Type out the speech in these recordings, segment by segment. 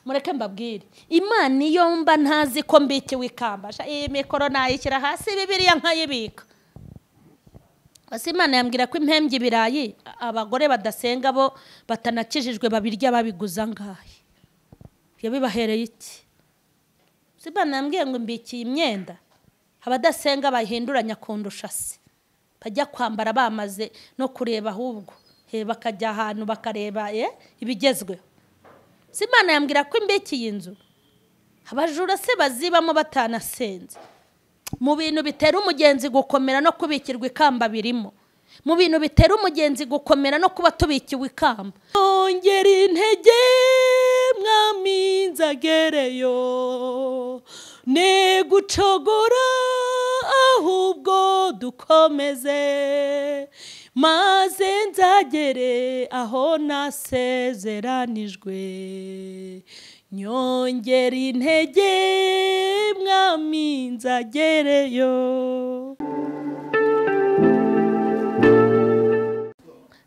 mureke mbabwire Imana iyo mba ntazi ko mbikiwe ikamba iyi mikoro nayishyira hasi Bibiliya nkayibika. Hasi Imana yambwira ko impembyi ibirayi abagore badasenga bo batanakijijwe babirya babiguza ngahe. Yabibahereye iki? Imana yambwiye ngo mbikiye imyenda abadasenga bahinduranya kundusha se. Bajya kwambara bamaze no kureba ahubwo bakajya ahantu bakareba ibigezweho. Imana yambwira ko imbikiye inzu abajura se bazibamo batanasenze. Mu bintu bitera umugenzi gukomera no kubikirwa ikamba birimo. Mu bintu bitera umugenzi gukomera no kuba tubikiwe ikamba. Ongera intege mwami nzagereyo ne gucogora ahubwo dukomeze maze nzagere aho nasezeranijwe. Nyongera intege mwami nzagereyo.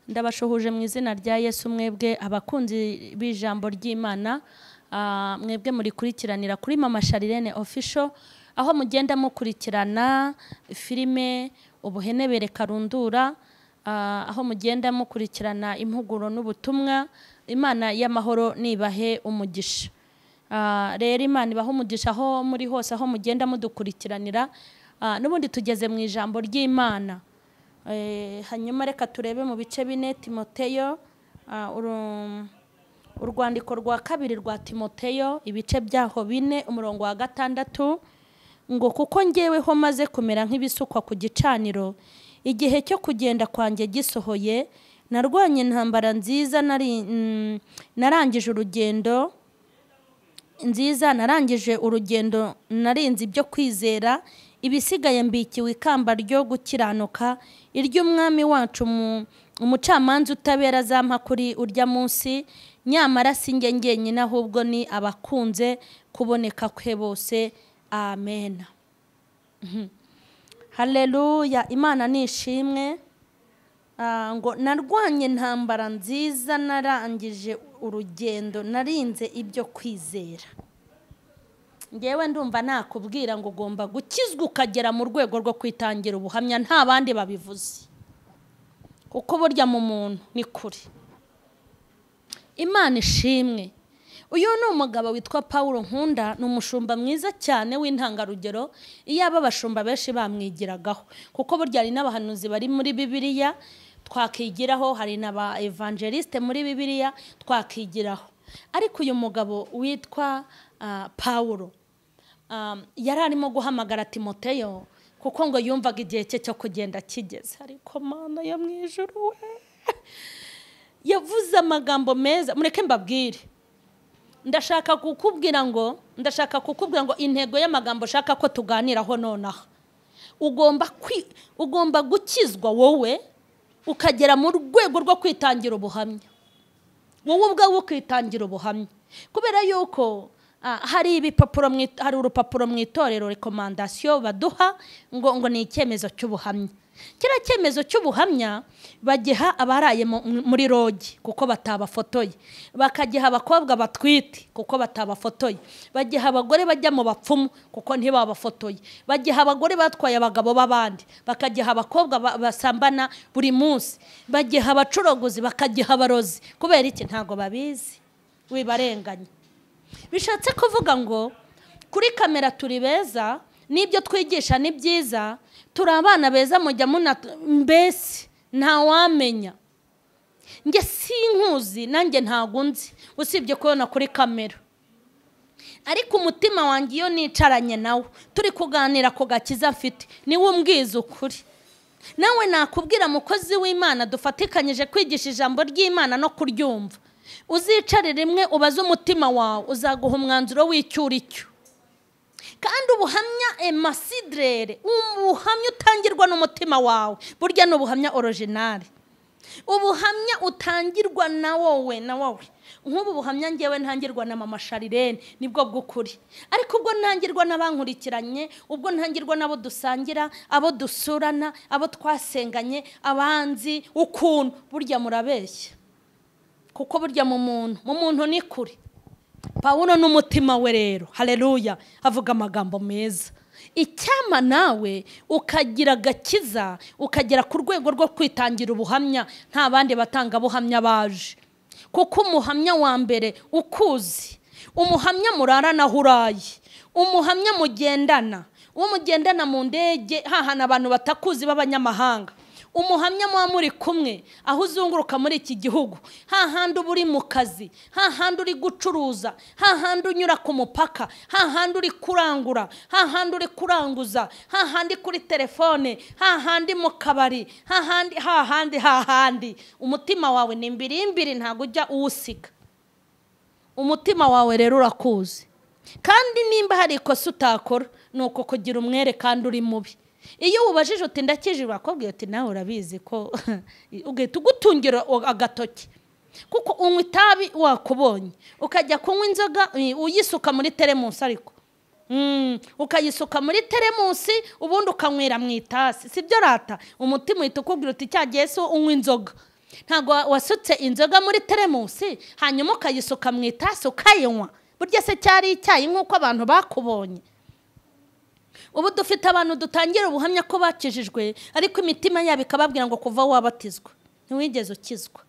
Ndabashuhuje mu izina rya Yesu mwebwe abakunzi b'ijambo ry'Imana, mwebwe murikurikiranira kuri Mama Charlene official, aho mugenda mukurikirana filime ubuhenebere karundura, aho mugenda mukurikirana impuguro n'ubutumwa. Imana y'amahoro nibahe umugisha. Rero Imana ibahe umugisha aho muri hose aho mugenda mudukurikiranira. N'ubundi tugeze mu ijambo ry'Imana. Hanyuma reka turebe mu bice bine Timoteyo, urwandiko rwa kabiri rwa Timoteyo ibice byaho 4 umurongo wa 6 ngo kuko ngeweho maze kumera nk'ibisukwa ku gicaniro igihe cyo kugenda kwanjye gisohoye narwanye intambara nziza narangije urugendo narinze ibyo kwizera ibisigaye mbikiwe ikamba ryo gukiranuka iry'umwami wacu umucamanza utabera zampa kuri urya munsi nyamara singe ngenyine ahubwo ni abakunze kuboneka kwe bose. Amen. Haleluya. Imana nishimwe. Ngo narwanye intambara nziza narangije urugendo narinze ibyo kwizera. Ngewe ndumva nakubwira ngo ugomba gukizwa ukagera mu rwego rwo kwitangira ubuhamya nta bandi babivuze, kuko burya mu muntu ni kuri. Imana ishimwe. Uyu ni umugabo witwa Paulo Nkunda, ni umushumba mwiza cyane w'intangarugero. Iyo aba bashumba benshi bamwigiragaho, kuko burya ari n'abahanuzi bari muri Bibiliya twakigiraho, hari n'aba evangeliste muri Bibiliya twakigiraho. Ariko uyu mugabo witwa Paulo yari arimo guhamagara Timoteyo kuko ngo yumvaga igihe cye cyo kugenda kigeze. Ariko Mana yo mu ijuru we yavuze amagambo meza. Mureke mbabwire, ndashaka kukubwira ngo intego y'amagambo shaka ko tuganiraho nonaha, ugomba gukizwa wowe ukagera mu rwego rwo kwitangira ubuhamya. Wowe ubwawe ukitangira ubuhamya, kubera yuko hari urupapuro mu itorero recommandation baduha ngo ni icyemezo cy'ubuhamya. Kira cyemezo cy'ubuhamya bagiha abaraye muri rogi kuko batabafotoye, bakagiha abakobwa batwite kuko batabafotoye, bagiha abagore bajya mu bapfumu kuko ntibabafotoye, bagiha abagore batwaye abagabo babandi, bakagiha abakobwa basambana buri munsi, bagiha abacuroguzi, bakagiha abarozi. Kubera iki? Ntago babizi, wibarenganya. Bishatse kuvuga ngo kuri kamera turi beza, nibyo twigisha ni byiza, turi abana beza mujya mbese nta wamenya. Nge sinkuzi nanjye ntago nzi usibye kubona kuri kamera, ariko umutima wanjye iyo nicaranye nawe turi kuganira ku gakiza mfite niwe umbwiza ukuri. Nawe nakubwira mukozi w'Imana dufatikanyije kwigisha ijambo ry'Imana no kuryumva, uzicare rimwe ubaze umutima wawe uzaguha umwanzuro w'icyuri cyo. Kandi ubuhamya emasidrere, ubuhamya utangirwa n'umutima wawe, burya n'ubuhamya original. Ubuhamya utangirwa na wowe. Nk'ubu buhamya ngewe ntangirwa na Mama Charlene nibwo bw'ukuri, ariko ubwo ntangirwa n'abankurikiranye, ubwo ntangirwa nabo dusangira, abo dusurana, abo twasenganye, abanzi ukuntu burya murabeshya. Kuko burya mu muntu ni kuri. Pawulo n'umutima we rero, haleluya, avuga amagambo meza. Icyama nawe ukagira agakiza, ukagera ku rwego rwo kwitangira ubuhamya nta bandi batanga buhamya baje. Kuko umuhamya wa mbere ukuzi, umuhamya murarana huraye, umuhamya mugendana, umugendana mu ndege hahana abantu batakuzi b'abanyamahanga, umuhamya muba muri kumwe aho uzunguruka muri iki gihugu, hahandi uba uri mu kazi, hahandi uri gucuruza, hahandi unyura ku mupaka, hahandi uri kurangura, hahandi uri kuranguza, hahandi kuri telefone, hahandi mu kabari, hahandi umutima wawe ni imbiri ntabwo ujya uwusiga. Umutima wawe rero urakuzi, kandi nimba hari ikosa utakora nuko kugira umwere kandi uri mubi. Iyo ubajije uti ndakije bakobwiye uti nawe urabizi ko ugahita ugutungira agatoki, kuko unywa itabi wakubonye, ukajya kunywa inzoga uyisuka muri teremusi, ariko ukayisuka muri teremusi ubundi ukanywera mu itasi, sibyo rata? Umutima uhita ukubwira uti cyagiye so unywa inzoga. Ntago wasutse inzoga muri teremusi hanyuma ukayisuka mu itasi ukayinywa, burya se cyari icyayi nk'uko abantu bakubonye. Ubu dufite abantu dutangira ubuhamya ko bakijijwe, ariko imitima yabo ikababwira ngo kuva wabatizwa ntiwigeze ukizwa.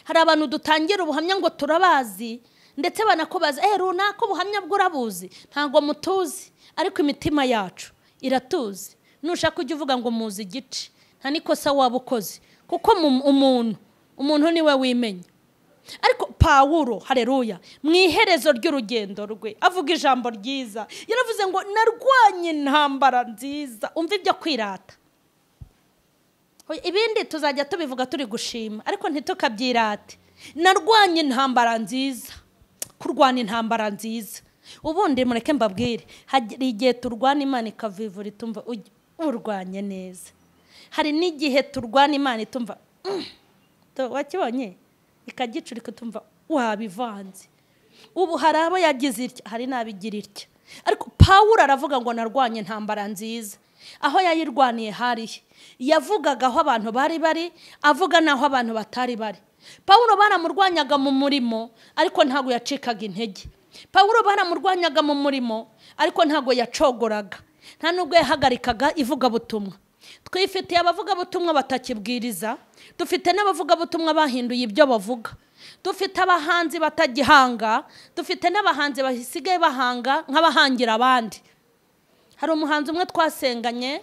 Hari abantu dutangira ubuhamya ngo turabazi, ndetse banakubaza runaka ubuhamya bw'urabuzi, ntago mutuzi, ariko imitima yacu iratuzi. Nushaka ujye uvuga ngo muzi igice, nta nikosa waba ukoze, kuko umuntu niwe wimenya. Ariko Pawulo, haleluya, mu iherezo ry'urugendo rwe avuga ijambo ryiza, yaravuze ngo narwanye intambara nziza. Umva ibyo kwirata, ibindi tuzajya tubivuga turi gushima, ariko ntitukabyirate. Narwanye intambara nziza. Kurwana intambara nziza, ubundi mureke mbabwire, hari igihe turwana Imana ikavivura itumva urwanye neza. Hari n'igihe turwana Imana itumva wakibonye ikagicurika tumva wabivanze. Ubu hari abo yagize itya, hari nabigira itya, ariko Pawulo aravuga ngo narwanye intambara nziza. Aho yayirwaniye harihe, yavugaga aho abantu bari, avuga naho abantu batari bari. Pawulo baramurwanyaga mu murimo, ariko ntago yacikaga intege. Pawulo baramurwanyaga mu murimo, ariko ntago yacogoraga, nta nubwo yahagarikaga ivugabutumwa. Twifitiye abavugabutumwa batakibwiriza, dufite n'abavugabutumwa bahinduye ibyo bavuga, dufite abahanzi batagihanga, dufite n'abahanzi basigaye bahanga nk'abahangira abandi. Hari umuhanzi umwe twasenganye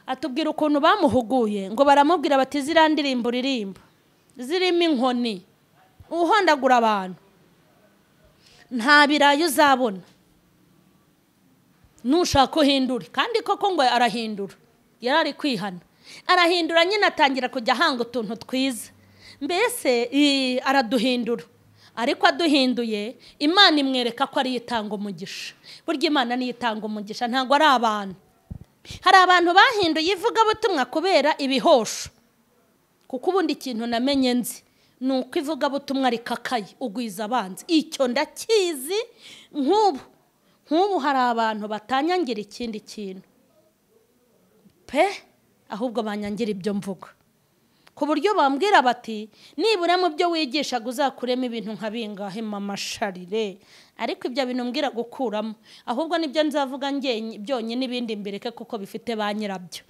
atubwira ukuntu bamuhuguye, ngo baramubwira bati ziriya ndirimbo uririmba zirimo inkoni, uhondagura abantu, nta birayi uzabona nushaka uhindure. Kandi koko ngo arahindura, yarari kwihana, arahindura nyine atangira kujya ahanga utuntu twiza. Mbese araduhindura, ariko aduhinduye Imana imwereka ko ari itanga umugisha. Burya Imana ni itanga umugisha, ntago ari abantu. Hari abantu bahinduye ivugabutumwa kubera ibihosho, kuko ubundi ikintu namenye nzi nuko ivugabutumwa rikakaye ugwiza abanzi. Icyo ndakizi. Nk'ubu hari abantu batanyangira ikindi kintu pe, ahubwo banyangira ibyo mvuga, ku buryo bambwira bati nibura mu byo wigisha uzakuremo ibintu nka bingahe mama Charlene, ariko ibyo bintu mbwira gukuramo, ahubwo nibyo nzavuga ngenye byonye n'ibindi mbireke kuko bifite ba nyirabyo.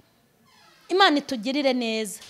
Imana itugirire neza.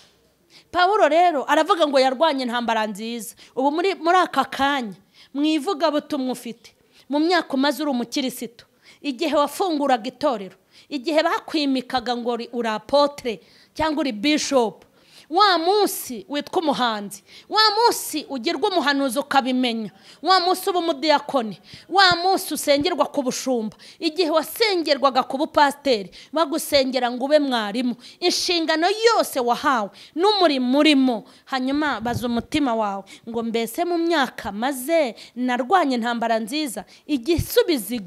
Pawulo rero aravuga ngo yarwanye intambara nziza. Ubu muri aka kanya mwivuga butumwa ufite, mu myaka umaze uri umukirisitu, igihe wafunguraga itorero, igihe bakwimikaga ngo uri apotre cyangwa uri bishop, wa munsi witwa umuhanzi, wa munsi ugirwa umuhanuzi ukabimenya, wa munsi uba umudiyakoni, wa munsi usengerwa ku bushumba, igihe wasengerwaga ku bupasiteri bagusengera ngo ube mwarimu, inshingano yose wahawe n'umurimo urimo. Hanyuma baza umutima wawe ngo mbese mu myaka maze narwanye intambara nziza, igisubizo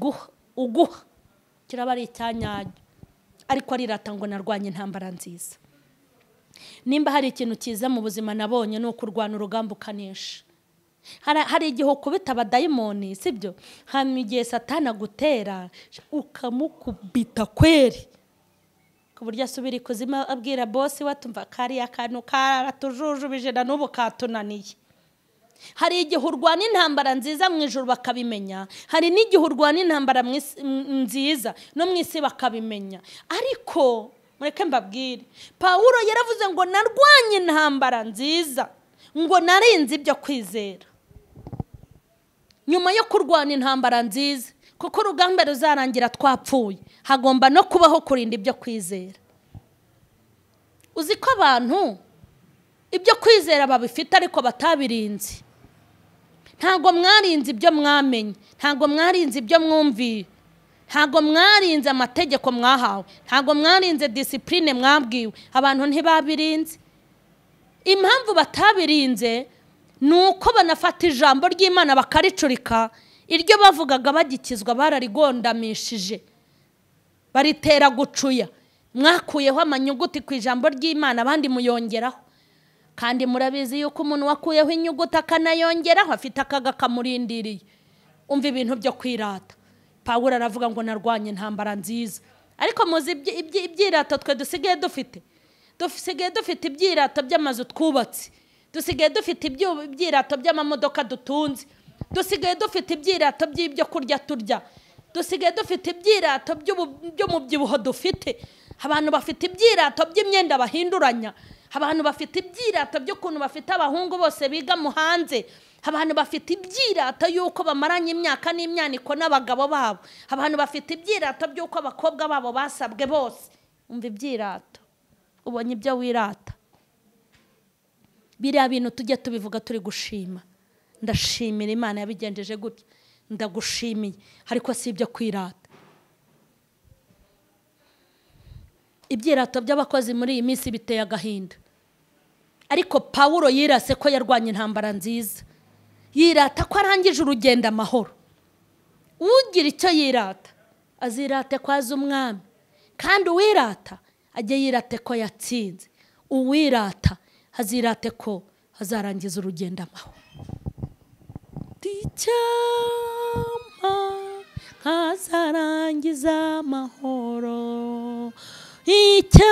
uguha kiraba ari icyanyanya, ariko arirata ngo narwanye intambara nziza. Nimba hari ikintu cyiza mu buzima nabonye ni ukurwana urugamba ukanesha. Hari igihe ukubita abadayimoni, sibyo? Hanyuma igihe Satani agutera ukamukubita kweri, ku buryo asubira ikuzimu abwira bosi watumva kariya kantu karatujujubije na n'ubu katunaniye. hari igihe urwana intambara nziza mu ijuru bakabimenya, hari n'igihe urwana intambara nziza no mu isi bakabimenya. Ariko mureke mbabwire, Pawulo yaravuze ngo narwanye intambara nziza, ngo narinze ibyo kwizera. Nyuma yo kurwana intambara nziza, kuko urugamba ruzarangira twapfuye, hagomba no kubaho kurinda ibyo kwizera. Uzi ko abantu ibyo kwizera babifite ariko batabirinze. Ntago mwarinze ibyo mwamenye, ntago mwarinze ibyo mwumviye, ntago mwarinze amategeko mwahawe, ntago mwarinze discipline mwabwiwe. Abantu ntibabirinze. Impamvu batabirinze nuko banafata ijambo ry'Imana bakaricurika, iryo bavugaga bagikizwa bararigondamishije, baritera gucuya. Mwakuyeho amanyuguti ku ijambo ry'Imana, abandi muyongeraho. Kandi murabizi yuko umuntu wakuyeho inyuguti akanayongeraho afite akaga kamurindiriye. Umva ibintu byo kwirata. Pawulo aravuga ngo narwanye intambara nziza. Ariko muzi ibyirato twe dusigaye dufite. Dusigaye dufite ibyirato by'amazu twubatse. Dusigaye dufite ibyirato by'amamodoka dutunze. Dusigaye dufite ibyirato by'ibyo kurya turya. Dusigaye dufite ibyirato by'umubyibuho dufite. Abantu bafite ibyirato by'imyenda bahinduranya. Abantu bafite ibyirato by'ukuntu bafite abahungu bose biga mu hanze. Abantu bafite ibyirato yuko bamaranye imyaka n'imyaniko n'abagabo babo. Abantu bafite ibyirato byuko abakobwa babo basabwe bose. Umva ibyirato. Ubonye ibyo wirata. Biriya bintu tujye tubivuga turi gushima. Ndashimira Imana yabigenjeje gutya. Ndagushimiye. Ariko si ibyo kwirata. Ibyirato by'abakozi muri iyi minsi biteye agahinda. Ariko Pawulo yirase ko yarwanye intambara nziza. Yirata ko arangije urugendo amahoro. Ugira icyo yirata, azirate ko azi umwami. Kandi uwirata ajye yirate ko yatsinze. Uwirata azirate ko azarangiza urugendo amahoro. Icyatuma azarangiza amahoro. Icyatuma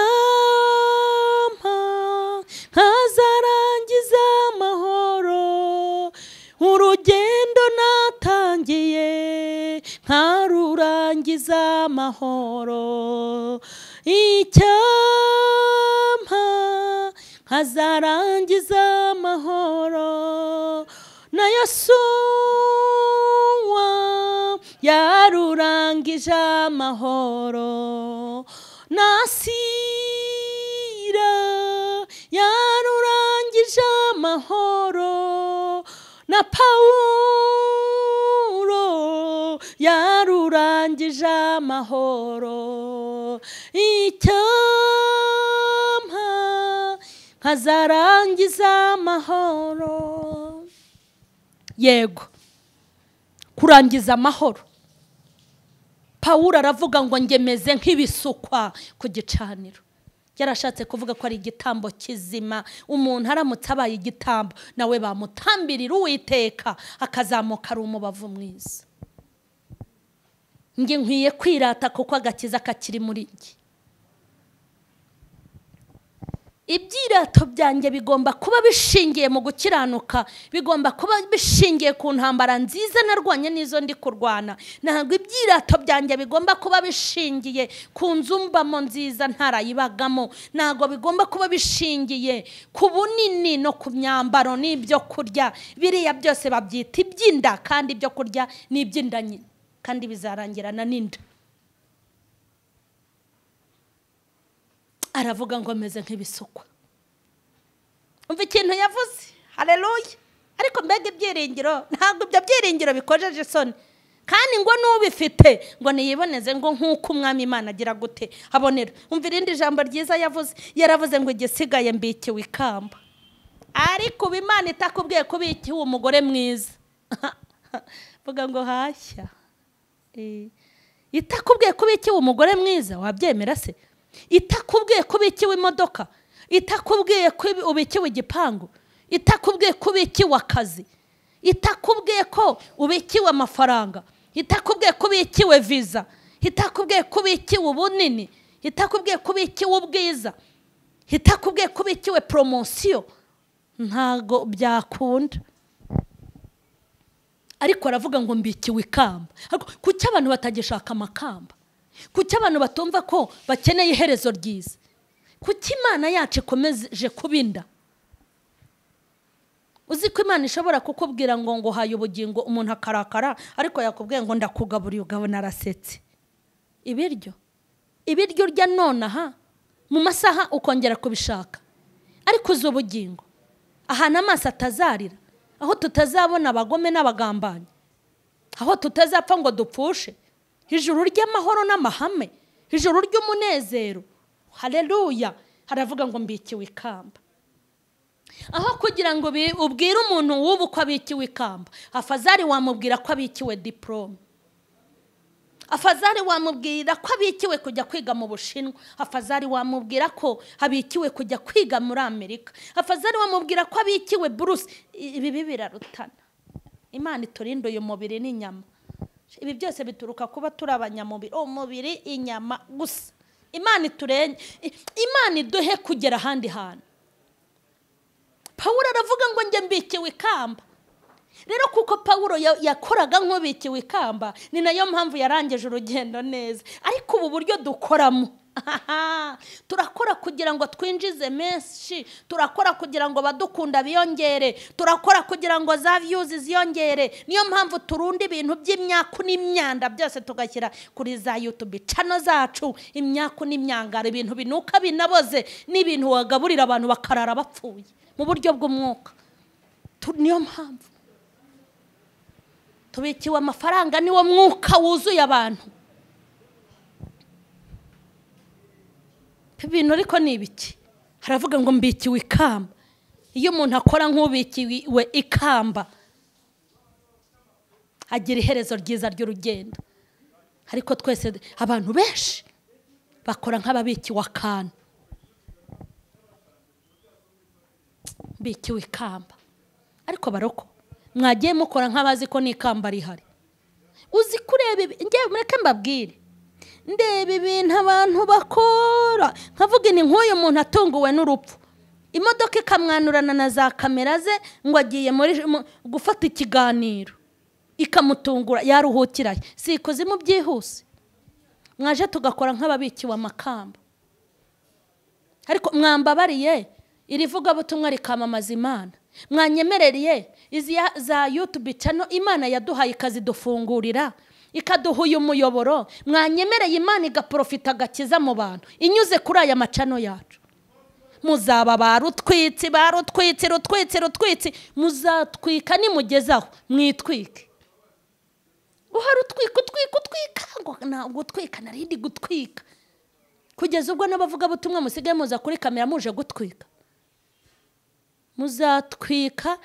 azarangiza amahoro. Urugendo natangiye nkarurangiza amahoro. Icyatuma azarangiza amahoro. Na Yosuwa yarurangije amahoro. Nasira yarurangije amahoro. Na Pawulo yarurangije amahoro. Icyatuma azarangiza amahoro. Yego, kurangiza amahoro. Pawulo aravuga ngo ngemeze nk'ibisukwa ku gicaniro. Yarashatse kuvuga ko ari igitambo kizima. Umuntu aramutse abaye igitambo, nawe bamutambirira Uwiteka akazamuka ari umubavu mwiza. Nge nkwiye kwirata kuko agakiza kakiri muri njye. Ibyirato byanjye bigomba kuba bishingiye mu gukiranuka, bigomba kuba bishingiye ku ntambara nziza narwanye n'izo ndi kurwana. Ntabwo ibyirato byanjye bigomba kuba bishingiye ku nzumbamo nziza ntarayibagamo. Ntabwo bigomba kuba bishingiye ku bunini no ku myambaro n'ibyo kurya. Biriya byose babyita iby'inda, kandi ibyo kurya ni iby'inda nyine, kandi bizarangirana n'inda. Aravuga ngo meze nk'ibisukwa. Umva ikintu yavuze. Haleluya. Ariko mbega ibyiringiro, ntabwo ibyo byiringiro bikojeje isoni. Kandi ngo n'ubifite ngo niyiboneze ngo nk'uko umwami Imana agira gute abonera. Umva irindi jambo ryiza yavuze. Yaravuze ngo igisigaye mbikiwe ikamba. Ariko Imana itakubwiye kubikiwe umugore mwiza. Vuga ngo hashya. Itakubwiye kubikiwe umugore mwiza, wabyemera se? Itakubwiye kubikiwe imodoka, itakubwiye ko ubikiwe igipangu, itakubwiye kubikiwe akazi, itakubwiye ko ubikiwe amafaranga, itakubwiye kubikiwe visa, itakubwiye kubikiwe ubunini, itakubwiye kubikiwe ubwiza, itakubwiye kubikiwe promotion, ntago byakunda. ariko aravuga ngo mbikiwe ikamba. Kuki abantu batagishaka amakamba? Kuki abantu batumva ko bakeneye iherezo ryiza? Kuki Imana yacu ikomeje kubinda? Uzi ko Imana ishobora kukubwira ngo haye ubugingo umuntu akarakara, ariko yakubwiye ngo ndakugaburiye ugabona arasetse. Ibiryo urya nonaha mu masaha ukongera kubishaka, ariko uzi ubugingo ahantu amaso atazarira, aho tutazabona abagome n'abagambanyi, aho tutazapfa ngo dupfushe, ijuru ry'amahoro n'amahame, ijuru ry'umunezero. Haleluya. Haravuga ngo mbikiwe ikamba. Aho kugira ngo ubwire umuntu w'ubu ko abikiwe ikamba, afazari wamubwira ko abikiwe diplome. Afazari wamubwira ko abikiwe kujya kwiga mu Bushinwa. Afazari wamubwira ko abikiwe kujya kwiga muri Amerika. Afazari wamubwira ko abikiwe buruse. Ibi birarutana. Imana iturinde uyu mubiri n'inyama. Ibi byose bituruka kuba turi abanyamubiri. Umubiri inyama gusa. Imana iturenge. Imana iduhe kugera ahandi hantu. Pawulo aravuga ngo njye mbikiwe ikamba. Rero kuko Pawulo yakoraga nk'ubikiwe ikamba, ni nayo mpamvu yarangije urugendo neza. Ariko ubu buryo dukoramo, turakora kugira ngo twinjize menshi, turakora kugira ngo badukunda biyongere, turakora kugira ngo za views ziyongere. Niyo mpamvu turunda ibintu by'imyaku n'imyanda byose tugashyira kuri za YouTube channel zacu. Imyaku n'imyangara, ibintu binuka binaboze, n'ibintu wagaburira abantu bakarara bapfuye mu buryo bw'umwuka. Niyo mpamvu tubikiwe amafaranga, niwo mwuka wuzuye abantu. Ibintu ariko ni ibiki? Haravuga ngo mbikiwe ikamba. Iyo umuntu akora nk'ubikiwe ikamba, agira iherezo ryiza ry'urugendo. Ariko twese abantu benshi bakora nk'ababikiwe akantu. Mbikiwe ikamba. Ariko baroko mwagiye mukora nk'abazi ko n'ikamba rihari. Uzi kureba ngiye mureke mbabwire, ndeba ibintu abantu bakora, nkavuga ni nk'uyu muntu atunguwe n'urupfu, imodoka ikamwanurana na za kamera ze ngo agiye muri gufata ikiganiro, ikamutungura yaruhukiraye. Si ikoze mu byihuse. Mwaje tugakora nk'ababikiwe amakamba. Ariko mwambabariye irivuga butumwa rikamamaza Imana. Mwanyemereriye izi za YouTube channel Imana yaduhaye ikazi dufungurira, ikaduha uyu muyoboro. Mwanyemereye Imana igaprofita gakiza mu bantu inyuze kuri aya macano yacu. Muzaba barutwitsi muzatwika nimugezaho mwitwike. Uhari utwika ngo na gutwika narindi gutwika, kugeza ubwo n'abavuga butumwa musigaye muza kuri kamera muje gutwika. Muzatwika,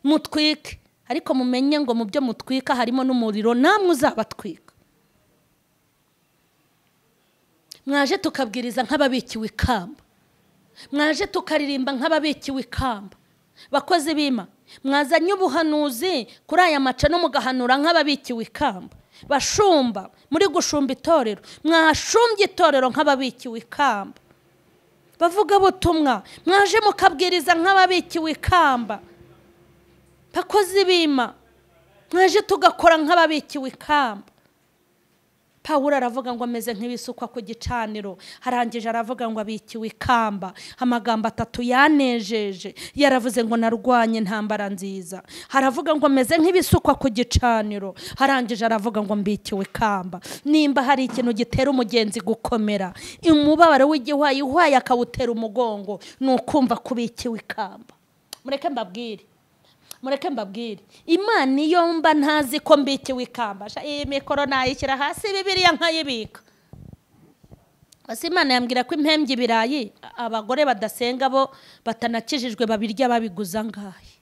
mutwike, ariko mumenye ngo mu byo mutwika harimo n'umuriro, namwe uzabatwika. Mwaje tukabwiriza nk'ababikiwe ikamba, mwaje tukaririmba nk'ababikiwe ikamba. Bakozi b'Imana, mwazanye ubuhanuzi kuri aya macano mugahanura nk'ababikiwe ikamba. Bashumba muri gushumba itorero, mwashumbye itorero nk'ababikiwe ikamba. Bavuga butumwa mwaje mukabwiriza nk'ababikiwe ikamba. Bakozi b'Imana, mwaje tugakora nk'ababikiwe ikamba. Pawulo aravuga ngo ameze nk'ibisukwa ku gicaniro, harangije aravuga ngo abikiwe ikamba. Amagambo atatu yanejeje, yaravuze ngo narwanye intambara nziza. Haravuga ngo ameze nk'ibisukwa ku gicaniro, harangije aravuga ngo mbikiwe ikamba. Nimba hari ikintu gitera umugenzi gukomera, umubabaro w'igihwayi akawutera umugongo, nukumva kubikiwe ikamba. Mureke mbabwire, Imana iyo mba ntazi ko mbikiwe ikamba, iyi mikoro nayishyira hasi, Bibiliya nkayibika. Basi Imana yambwira ko impembye ibirayi abagore badasenga bo batanakijijwe babirya babiguza ngahe.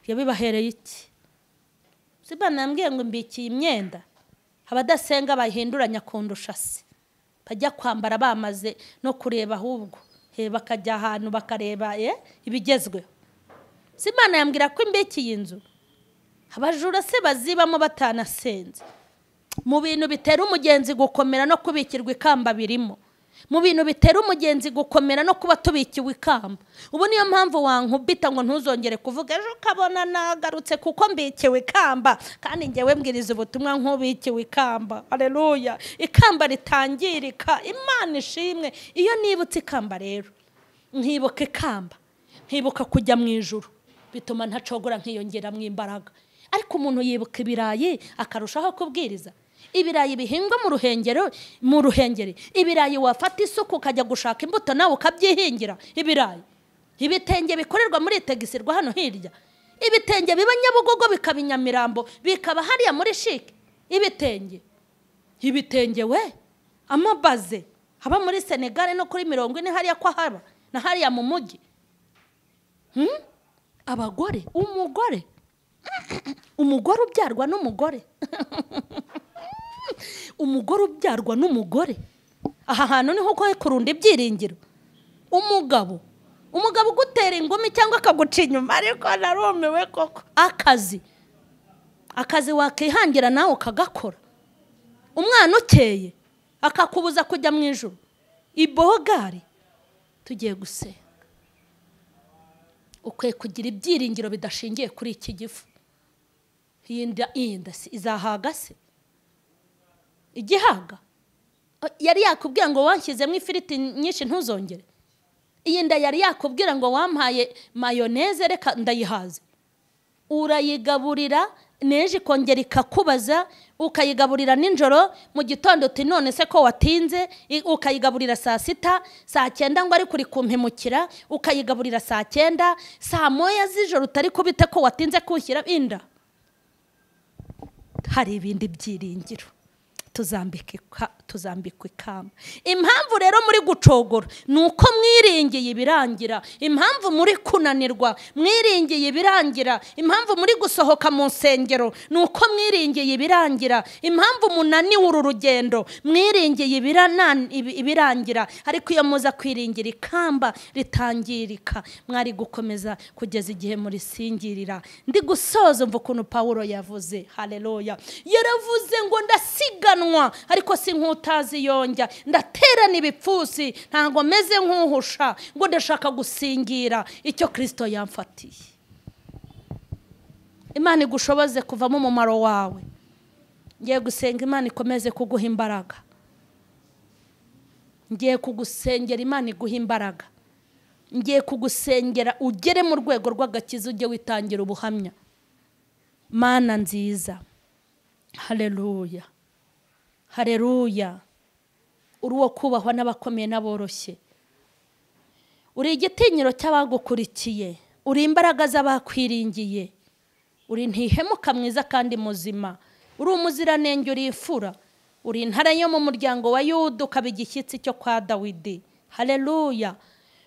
Yabibahereye iki? Imana yambwiye ngo mbikiye imyenda abadasenga bahinduranya kundusha se, bajya kwambara bamaze no kureba, ahubwo bakajya ahantu bakareba ibigezweho. Imana yambwira ko imbikiye inzu abajura se bazibamo batanasenze. Mu bintu bitera umugenzi gukomera no kubikirwa ikamba birimo. mu bintu bitera umugenzi gukomera no kuba tubikiwe ikamba. Ubu niyo mpamvu wankubita ngo ntuzongere kuvuga ejo ukabona nagarutse kuko mbikiwe ikamba, kandi ngewe mbwiriza ubutumwa nk'ubikiwe ikamba. Haleluya. Ikamba ritangirika. Imana ishimwe. Iyo nibutse ikamba rero, nkibuka ikamba, nkibuka kujya mu ijuru, bituma ntacogora nkiyongera mu imbaraga. Ariko umuntu yibuka ibirayi akarushaho kubwiriza. Ibirayi bihingwa mu ruhengeri. Ibirayi wafata isuku ukajya gushaka imbuto nawe ukabyihingira. Ibitenge bikorerwa muri tegisirwa hano hirya. Ibitenge biba Nyabugogo bikaba Nyamirambo bikaba hariya muri shike. Ibitenge we amabaze haba muri Senegal no kuri 40 hariya kwa haba na hariya mu mujyi. Abagore, umugore ubyarwa n'umugore. Umugore ubyarwa n'umugore. Aha hantu niho ko kurunda ibyiringiro. Umugabo gutera ingumi cyangwa akaguca inyuma, ariko narumiwe koko. Akazi wakihangira nawe ukagakora. Umwana ukeye akakubuza kujya mu ijuru. Ibogari tugiye gusenga. Ukwiye kugira ibyiringiro bidashingiye kuri iki gifu. Inda izahaga se? Igihaga yari yakubwira ngo wanshyizemo ifiriti nyinshi ntuzongere. Iyi nda yari yakubwira ngo wampaye mayoneze reka ndayihaze. Urayigaburira neje kongera ikakubaza, ukayigaburira ninjoro, mu gitondo uti none se ko watinze, ukayigaburira saa 6, saa 9 ngo ari kuri kumpemukira, ukayigaburira saa 9, saa 1 z'ijoro utari kubita ko watinze kushyira inda. Hari ibindi byiringiro tuzambikwa ikamba. Impamvu rero muri gucogora nuko mwiringiye ibirangira. Impamvu muri kunanirwa mwiringiye ibirangira. Impamvu muri gusohoka mu nsengero nuko mwiringiye ibirangira. Impamvu munaniwe uru rugendo mwiringiye ibirangira. Ariko iyo muza kwiringira ikamba ritangirika, mwari gukomeza kugeza igihe muri singirira. Ndi gusoza mva ukuntu Paulo yavuze. Haleluya. Yaravuze ngo ndasiganwa ariko si nk'utazi yonjya, ndaterana ibipfusi ntago meze nk'uhusha, ngo ndashaka gusingira icyo Kristo yamfatiye. Imana igushoboze kuvamo umumaro wawe. Ngiye gusenga Imana ikomeze kuguha imbaraga. Ngiye kugusengera Imana iguha imbaraga. Ngiye kugusengera ugere mu rwego rw'agakiza, ujye witangira ubuhamya. Mana nziza. Haleluya. Haleluya. Uri uwo kubahwa n'abakomeye n'aboroshye. Uri igitinyiro cy'abagukurikiye. Uri imbaraga z'abakwiringiye. Uri ntihemuka mwiza kandi muzima. Uri umuziranenge, uri ifura. Uri intara yo mu muryango wa Yuda, ukaba igishyitsi cyo kwa Dawidi. Haleluya.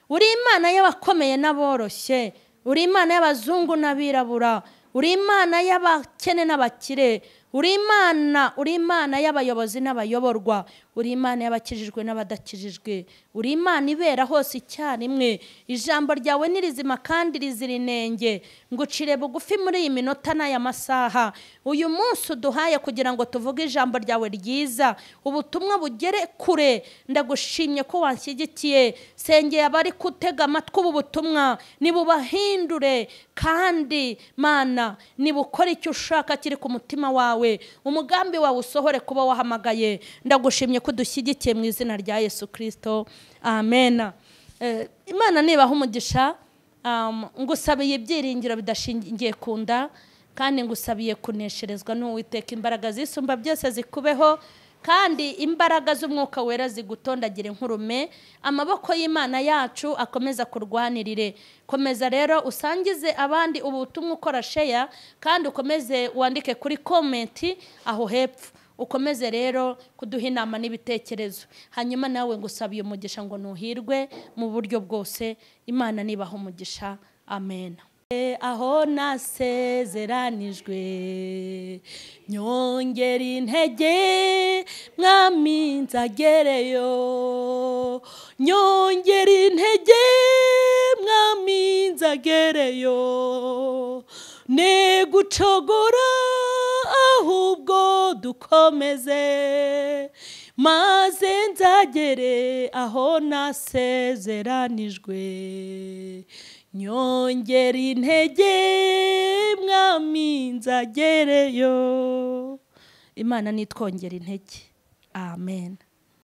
Uri Imana y'abakomeye n'aboroshye. Uri Imana y'abazungu n'abirabura. Uri Imana y'abakene n'abakire. Uri Imana y'abayobozi n'abayoborwa. Uri Imana y'abakijijwe n'abadakijijwe. Uri Imana ibera hose icyarimwe. Ijambo ryawe ni rizima kandi rizira inenge. Ngucire bugufi muri iyi minota n'aya masaha. Uyu munsi uduhaye kugira ngo tuvuge ijambo ryawe ryiza, ubutumwa bugere kure. Ndagushimye ko wanshyigikiye. Sengeye abari kutega amatwi ubu butumwa, nibubahindure kandi Mana nibukora icyo ushaka kiri ku mutima wawe. Umugambi wawe usohore kuba wahamagaye. Ndagushimye ko dushyigikiye mu izina rya Yesu Kristo. Amen. Imana nibaha umugisha. Ngusabiye ibyiringiro bidashingiye ku nda, kandi ngusabiye kunesherezwa n'Uwiteka. Imbaraga zisumba byose zikubeho, kandi imbaraga z'umwuka wera zigutondagire nk'urume. Amaboko y'Imana yacu akomeza kurwanirire. Komeza rero usangize abandi ubutumwa, ukora share, kandi ukomeze wandike kuri comment aho hepfo. Ukomeze rero kuduha inama n'ibitekerezo. Hanyuma nawe ngusabiye umugisha ngo nuhirwe mu buryo bwose. Imana nibaha umugisha. Amen. Aho nasezeranijwe nyongera intege, mwami nzagereyo. Nyongera intege, mwami nzagereyo. Ne gucogora ahubwo dukomeze maze nzagere aho nasezeranijwe. Nyongera intege mwami nzagereyo. Imana nitwongera intege. Amen.